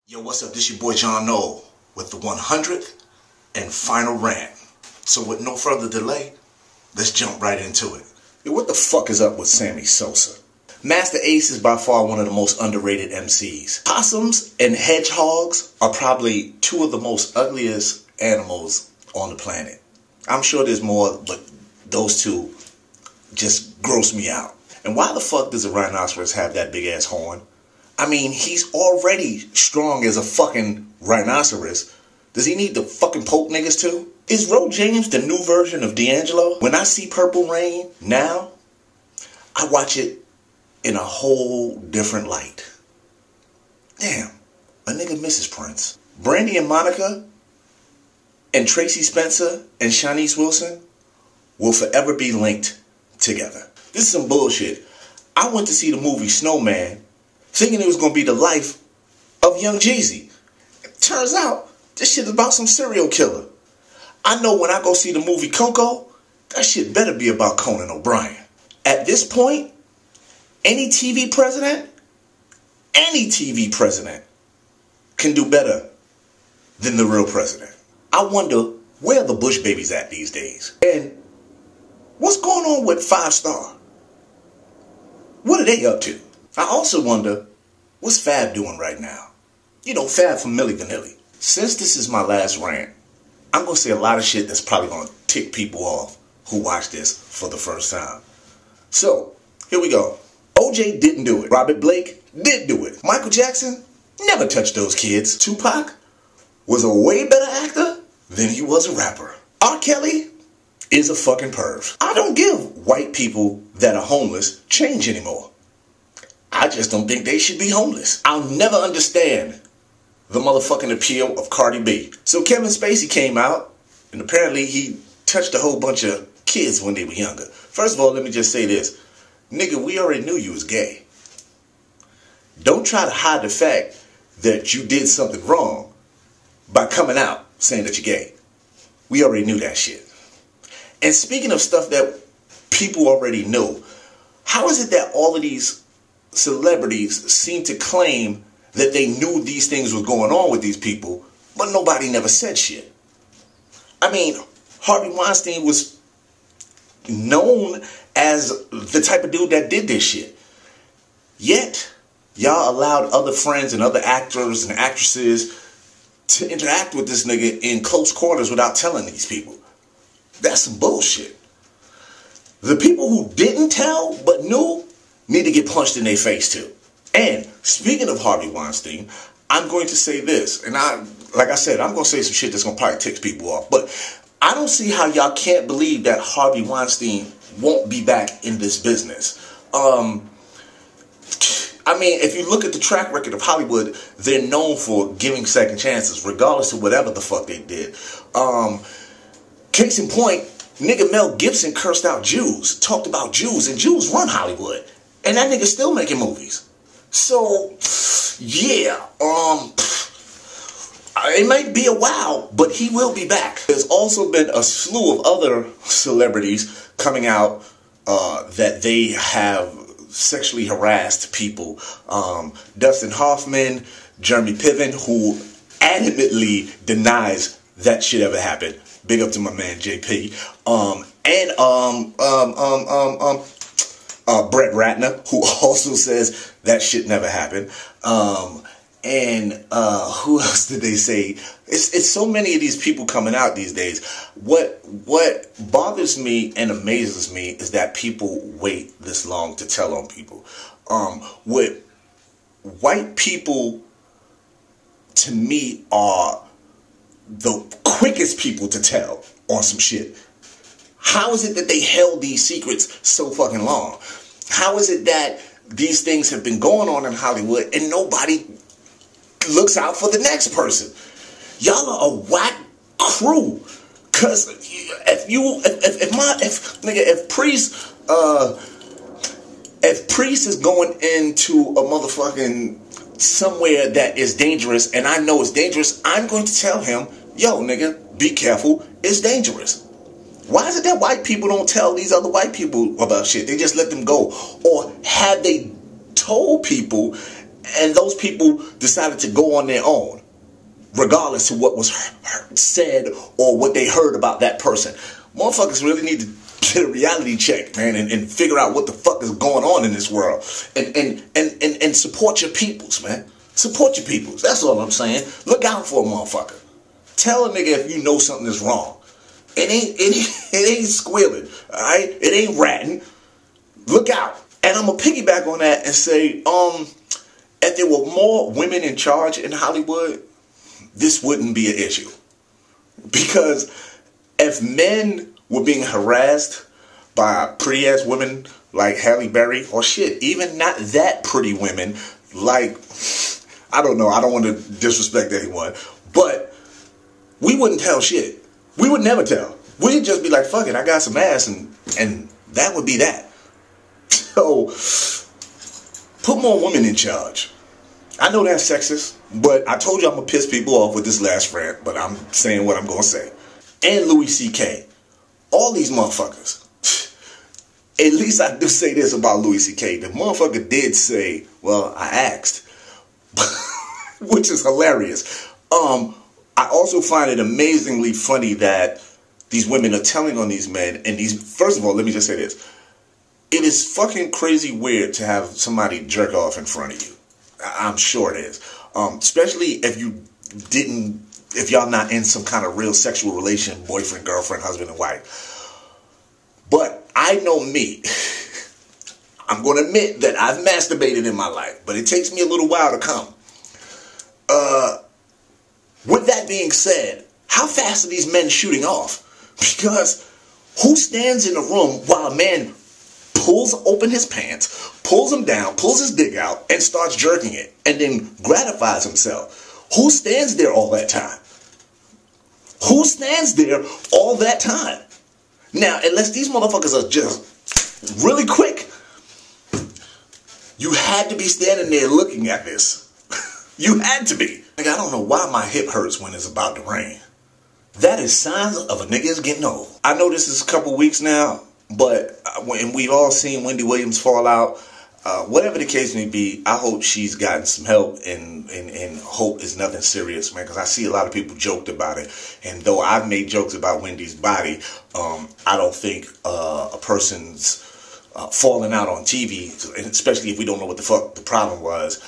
Yo, what's up? This your boy John Knoll with the 100th and final rant. So with no further delay, let's jump right into it. Yo, what the fuck is up with Sammy Sosa? Master Ace is by far one of the most underrated MCs. Possums and hedgehogs are probably two of the most ugliest animals on the planet. I'm sure there's more, but those two just gross me out. And why the fuck does a rhinoceros have that big ass horn? I mean, he's already strong as a fucking rhinoceros. Does he need to fucking poke niggas too? Is Ro James the new version of D'Angelo? When I see Purple Rain now, I watch it in a whole different light. Damn, a nigga misses Prince. Brandy and Monica and Tracy Spencer and Shanice Wilson will forever be linked together. This is some bullshit. I went to see the movie Snowman thinking it was going to be the life of Young Jeezy. Turns out, this shit is about some serial killer. I know when I go see the movie Coco, that shit better be about Conan O'Brien. At this point, any TV president can do better than the real president. I wonder where the Bush babies at these days. And what's going on with 5 Star? What are they up to? I also wonder, what's Fab doing right now? You know, Fab from Milli Vanilli. Since this is my last rant, I'm going to say a lot of shit that's probably going to tick people off who watch this for the first time. So, here we go. OJ didn't do it. Robert Blake did do it. Michael Jackson never touched those kids. Tupac was a way better actor than he was a rapper. R. Kelly is a fucking perv. I don't give white people that are homeless change anymore. I just don't think they should be homeless. I'll never understand the motherfucking appeal of Cardi B. So Kevin Spacey came out, and apparently he touched a whole bunch of kids when they were younger. First of all, let me just say this. Nigga, we already knew you was gay. Don't try to hide the fact that you did something wrong by coming out saying that you're gay. We already knew that shit. And speaking of stuff that people already know, how is it that all of these celebrities seem to claim that they knew these things were going on with these people, but nobody never said shit? I mean, Harvey Weinstein was known as the type of dude that did this shit. Yet, y'all allowed other friends and other actors and actresses to interact with this nigga in close quarters without telling these people. That's some bullshit. The people who didn't tell but knew need to get punched in their face too. And speaking of Harvey Weinstein, I'm going to say this, and like I said, I'm going to say some shit that's going to probably tick people off, but I don't see how y'all can't believe that Harvey Weinstein won't be back in this business. I mean, if you look at the track record of Hollywood, they're known for giving second chances, regardless of whatever the fuck they did. Case in point, nigga Mel Gibson cursed out Jews, talked about Jews, and Jews run Hollywood. And that nigga's still making movies. So, yeah, it might be a while, but he will be back. There's also been a slew of other celebrities coming out that they have sexually harassed people. Dustin Hoffman, Jeremy Piven, who adamantly denies that shit ever happened. Big up to my man JP. Brett Ratner, who also says that shit never happened. Who else did they say? It's so many of these people coming out these days. What bothers me and amazes me is that people wait this long to tell on people. What white people, to me, are the quickest people to tell on some shit. How is it that they held these secrets so fucking long? How is it that these things have been going on in Hollywood and nobody looks out for the next person? Y'all are a whack crew. Cause if Priest is going into a motherfucking somewhere that is dangerous and I know it's dangerous, I'm going to tell him, yo nigga, be careful, it's dangerous. Why is it that white people don't tell these other white people about shit? They just let them go. Or have they told people And those people decided to go on their own, regardless of what was said or what they heard about that person. Motherfuckers really need to get a reality check, man, and figure out what the fuck is going on in this world. And support your peoples, man. Support your peoples. That's all I'm saying. Look out for a motherfucker. Tell a nigga if you know something is wrong. It ain't squealing, alright? It ain't ratting. Look out. And I'm gonna piggyback on that and say, if there were more women in charge in Hollywood, this wouldn't be an issue. Because if men were being harassed by pretty ass women like Halle Berry, or shit, even not that pretty women, like, I don't know, I don't want to disrespect anyone, but we wouldn't tell shit. We would never tell. We'd just be like, fuck it, I got some ass, and that would be that. So, put more women in charge. I know that's sexist, but I told you I'm going to piss people off with this last rant, but I'm saying what I'm going to say. And Louie CK. All these motherfuckers. At least I do say this about Louie CK. The motherfucker did say, well, I asked. Which is hilarious. I also find it amazingly funny that these women are telling on these men. And first of all, let me just say this. It is fucking crazy weird to have somebody jerk off in front of you. I'm sure it is. Especially if y'all not in some kind of real sexual relation, boyfriend, girlfriend, husband, and wife. But I know me. I'm going to admit that I've masturbated in my life, but it takes me a little while to come. With that being said, how fast are these men shooting off? Because who stands in a room while a man pulls open his pants, pulls them down, pulls his dick out, and starts jerking it, and then gratifies himself? Who stands there all that time? Who stands there all that time? Now, unless these motherfuckers are just really quick, you had to be standing there looking at this. You had to be. Like, I don't know why my hip hurts when it's about to rain. That is signs of a nigga is getting old. I know this is a couple weeks now, but when we've all seen Wendy Williams fall out, whatever the case may be, I hope she's gotten some help and hope it's nothing serious, man, because I see a lot of people joked about it. And though I've made jokes about Wendy's body, I don't think a person's falling out on TV, especially if we don't know what the fuck the problem was,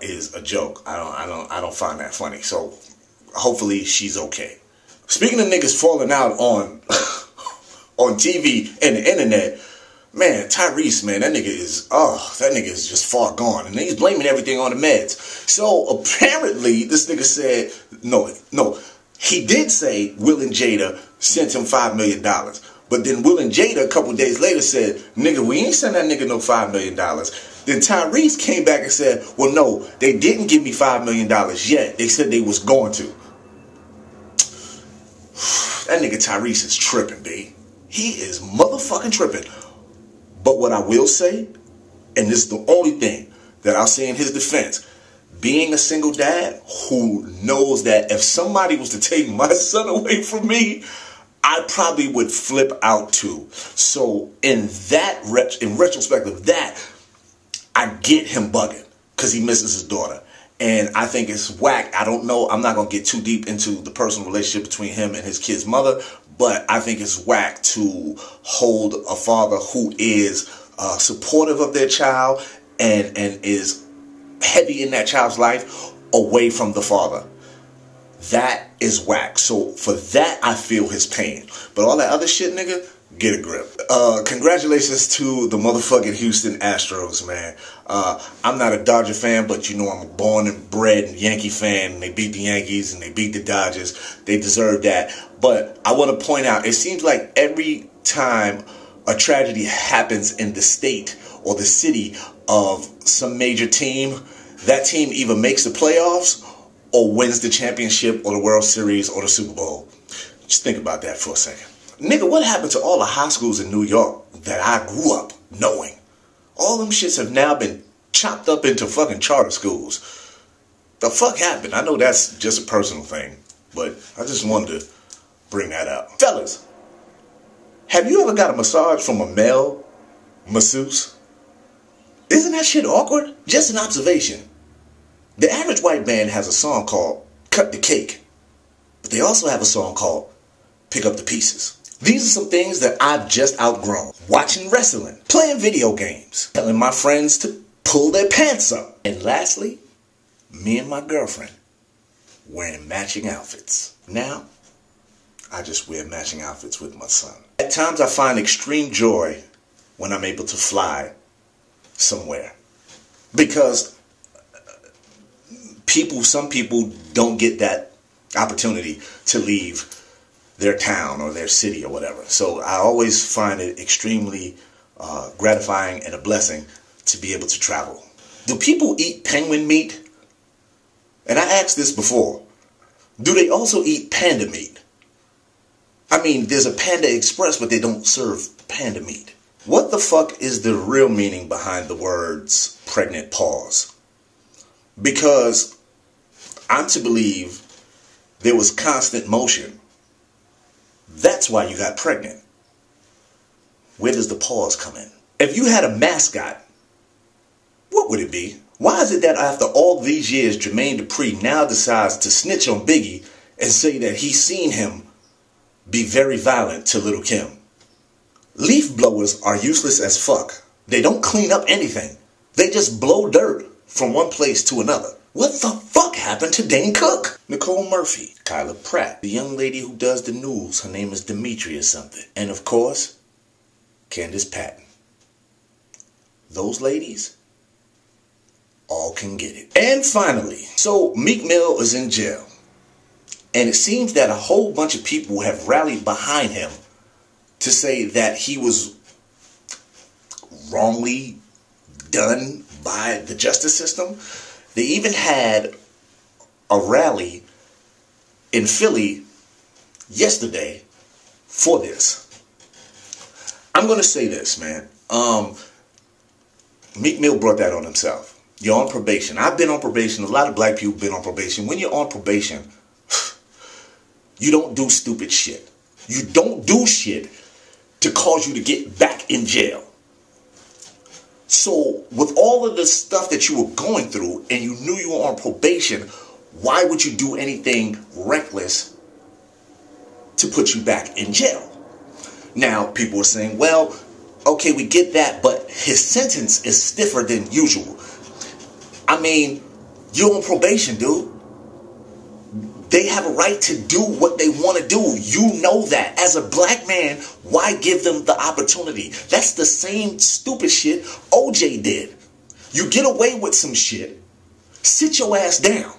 is a joke. I don't find that funny. So hopefully she's okay. Speaking of niggas falling out on on TV and the internet, man, Tyrese, man, that nigga is just far gone. And he's blaming everything on the meds. So apparently this nigga said, no, he did say Will and Jada sent him $5 million. But then Will and Jada a couple days later said, nigga, we ain't send that nigga no $5 million. Then Tyrese came back and said, well, no, they didn't give me $5 million yet. They said they was going to. That nigga Tyrese is tripping, B. He is motherfucking tripping. But what I will say, and this is the only thing that I'll say in his defense, being a single dad who knows that if somebody was to take my son away from me, I probably would flip out too. So in retrospect of that, I get him bugging because he misses his daughter. And I think it's whack. I don't know. I'm not going to get too deep into the personal relationship between him and his kid's mother. But I think it's whack to hold a father who is supportive of their child and is heavy in that child's life away from the father. That is whack. So for that, I feel his pain. But all that other shit, nigga, get a grip. Congratulations to the motherfucking Houston Astros, man. I'm not a Dodger fan, but you know I'm a born and bred Yankee fan. And they beat the Yankees and they beat the Dodgers. They deserve that. But I want to point out, it seems like every time a tragedy happens in the state or the city of some major team, that team either makes the playoffs or wins the championship or the World Series or the Super Bowl. Just think about that for a second. Nigga, what happened to all the high schools in New York that I grew up knowing? All them shits have now been chopped up into fucking charter schools. The fuck happened? I know that's just a personal thing, but I just wanted to bring that up. Fellas, have you ever got a massage from a male masseuse? Isn't that shit awkward? Just an observation. The average white band has a song called Cut the Cake, but they also have a song called Pick Up the Pieces. These are some things that I've just outgrown. Watching wrestling, playing video games, telling my friends to pull their pants up. And lastly, me and my girlfriend wearing matching outfits. Now, I just wear matching outfits with my son. At times I find extreme joy when I'm able to fly somewhere. Because some people don't get that opportunity to leave their town or their city or whatever. So I always find it extremely gratifying and a blessing to be able to travel. Do people eat penguin meat? And I asked this before. Do they also eat panda meat? I mean, there's a Panda Express, but they don't serve panda meat. What the fuck is the real meaning behind the words pregnant pause? Because I'm to believe there was constant motion. That's why you got pregnant. Where does the pause come in? If you had a mascot, what would it be? Why is it that after all these years, Jermaine Dupri now decides to snitch on Biggie and say that he's seen him be very violent to Lil' Kim? Leaf blowers are useless as fuck. They don't clean up anything. They just blow dirt from one place to another. What the fuck happened to Dane Cook? Nicole Murphy, Kyla Pratt, the young lady who does the news, her name is Dimitri or something. And of course, Candace Patton. Those ladies all can get it. And finally, so Meek Mill is in jail. And it seems that a whole bunch of people have rallied behind him to say that he was wrongly done by the justice system. They even had a rally in Philly yesterday for this. I'm going to say this, man. Meek Mill brought that on himself. You're on probation. I've been on probation. A lot of black people have been on probation. When you're on probation, you don't do stupid shit. You don't do shit to cause you to get back in jail. So with all of the stuff that you were going through and you knew you were on probation, why would you do anything reckless to put you back in jail? Now, people are saying, well, okay, we get that, but his sentence is stiffer than usual. I mean, you're on probation, dude. They have a right to do what they want to do. You know that. As a black man, why give them the opportunity? That's the same stupid shit OJ did. You get away with some shit, sit your ass down.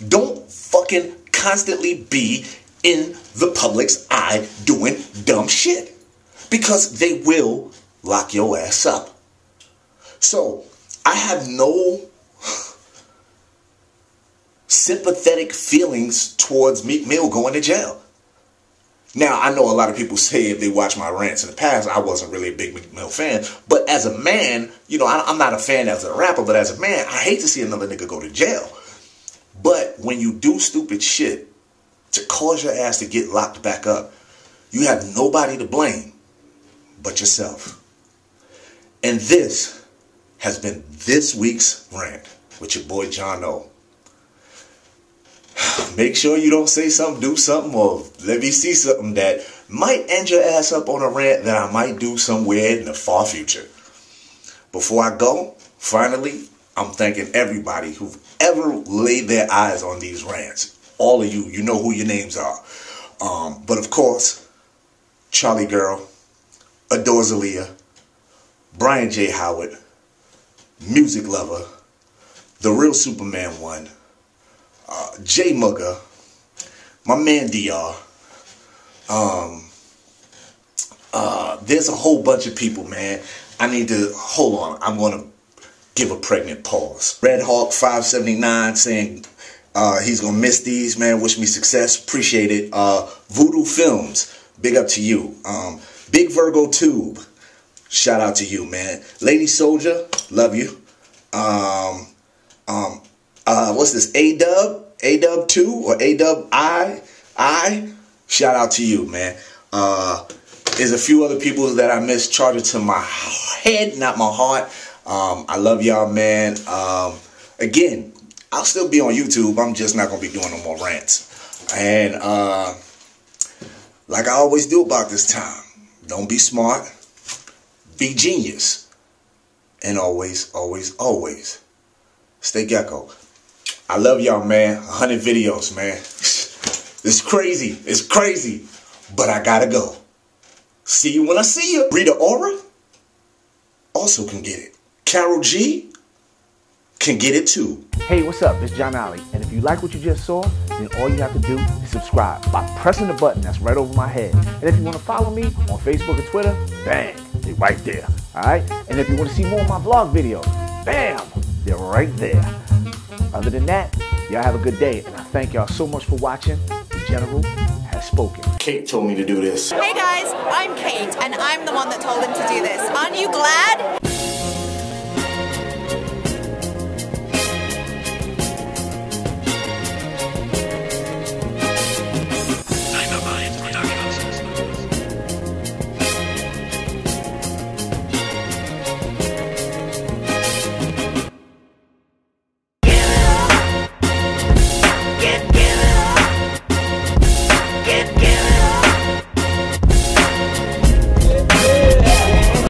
Don't fucking constantly be in the public's eye doing dumb shit. Because they will lock your ass up. So, I have no sympathetic feelings towards Meek Mill going to jail. Now, I know a lot of people say if they watch my rants in the past, I wasn't really a big Meek Mill fan. But as a man, you know, I'm not a fan as a rapper, but as a man, I hate to see another nigga go to jail. But when you do stupid shit to cause your ass to get locked back up, you have nobody to blame but yourself. And this has been this week's rant with your boy John O. Make sure you don't say something, do something, or let me see something that might end your ass up on a rant that I might do somewhere in the far future. Before I go, finally, I'm thanking everybody who've ever laid their eyes on these rants. All of you, you know who your names are. But of course, Charlie Girl, Adore Zalia, Brian J. Howard, Music Lover, The Real Superman 1, J Mugger, my man DR. There's a whole bunch of people, man. I need to, hold on, I'm going to give a pregnant pause. Red Hawk 579 saying he's going to miss these, man. Wish me success. Appreciate it. Voodoo Films, big up to you. Big Virgo Tube, shout out to you, man. Lady Soldier, love you. What's this? A-Dub 2 or A-Dub I? Shout out to you, man. There's a few other people that I missed. Charge it to my head, not my heart. I love y'all, man. Again, I'll still be on YouTube. I'm just not going to be doing no more rants. And like I always do about this time, don't be smart, be genius. And always, always, always stay Gecko. I love y'all, man. 100 videos, man. It's crazy. It's crazy. But I gotta go. See you when I see you. Rita Ora also can get it. Carol G can get it too. Hey, what's up? It's John Ollie. And if you like what you just saw, then all you have to do is subscribe by pressing the button that's right over my head. And if you want to follow me on Facebook and Twitter, bang, they're right there. Alright? And if you want to see more of my vlog videos, bam, they're right there. Other than that, y'all have a good day. And I thank y'all so much for watching. The General has spoken. Kate told me to do this. Hey guys, I'm Kate, and I'm the one that told him to do this. Aren't you glad?